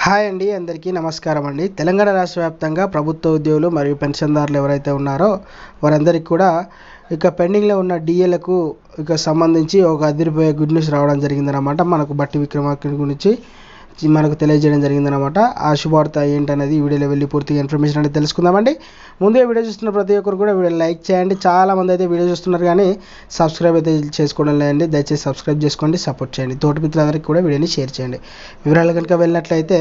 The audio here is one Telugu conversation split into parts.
హాయ్ అండి, అందరికీ నమస్కారం అండి. తెలంగాణ రాష్ట్ర వ్యాప్తంగా ప్రభుత్వ ఉద్యోగులు మరియు పెన్షన్దారులు ఎవరైతే ఉన్నారో వారందరికీ కూడా ఇక పెండింగ్లో ఉన్న డిఏలకు సంబంధించి ఒక అదిరిపోయే గుడ్ న్యూస్ రావడం జరిగిందనమాట. మనకు బట్టి విక్రమార్క గురించి మనకు తెలియజేయడం జరిగిందనమాట. ఆ శుభవార్త ఏంటనేది ఈ వీడియోలో వెళ్ళి పూర్తిగా ఇన్ఫర్మేషన్ అనేది తెలుసుకుందామండి. ముందే వీడియో చూస్తున్న ప్రతి ఒక్కరు కూడా వీడియో లైక్ చేయండి. చాలామంది అయితే వీడియో చూస్తున్నారు కానీ సబ్స్క్రైబ్ అయితే చేసుకోవడం లేదండి. దయచేసి సబ్స్క్రైబ్ చేసుకోండి, సపోర్ట్ చేయండి. తోటి మిత్రులందరికీ కూడా వీడియోని షేర్ చేయండి. వివరాలు కనుక వెళ్ళినట్లయితే,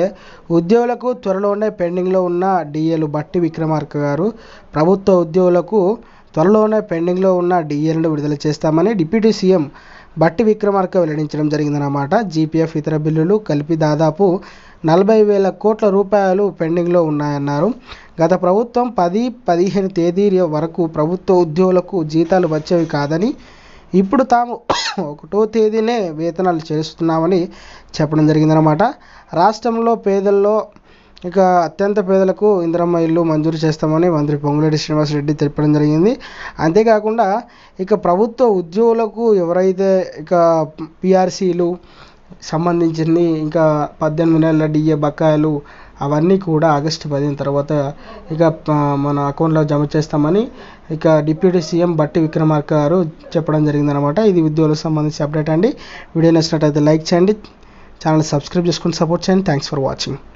ఉద్యోగులకు త్వరలో ఉండే పెండింగ్లో ఉన్న డిఏలు బట్టి విక్రమార్క గారు ప్రభుత్వ ఉద్యోగులకు త్వరలోనే పెండింగ్లో ఉన్న డిఏలను విడుదల చేస్తామని డిప్యూటీ సీఎం బట్టి విక్రమార్క వెల్లడించడం జరిగిందన్నమాట. జీపీఎఫ్ ఇతర బిల్లులు కలిపి దాదాపు 40,000 కోట్ల రూపాయలు పెండింగ్లో ఉన్నాయన్నారు. గత ప్రభుత్వం 10-15 తేదీల వరకు ప్రభుత్వ ఉద్యోగులకు జీతాలు వచ్చేవి కాదని, ఇప్పుడు తాము 1వ తేదీనే వేతనాలు చేస్తున్నామని చెప్పడం జరిగిందన్నమాట. రాష్ట్రంలో పేదల్లో అత్యంత పేదలకు ఇందిరమ్మ ఇల్లు మంజూరు చేస్తామని మంత్రి పొంగులేటి శ్రీనివాసరెడ్డి తెలపడం జరిగింది. అంతేకాకుండా ప్రభుత్వ ఉద్యోగులకు ఎవరైతే పిఆర్సీలు సంబంధించింది 18 నెలల డిఏ బకాయిలు అవన్నీ కూడా ఆగస్టు 15 తర్వాత మన అకౌంట్లో జమ చేస్తామని డిప్యూటీ సీఎం బట్టి విక్రమార్క గారు చెప్పడం జరిగిందనమాట. ఇది ఉద్యోగులకు సంబంధించి అప్డేట్ అండి. వీడియో నచ్చినట్లయితే లైక్ చేయండి, ఛానల్ సబ్స్క్రైబ్ చేసుకుని సపోర్ట్ చేయండి. Thanks for watching.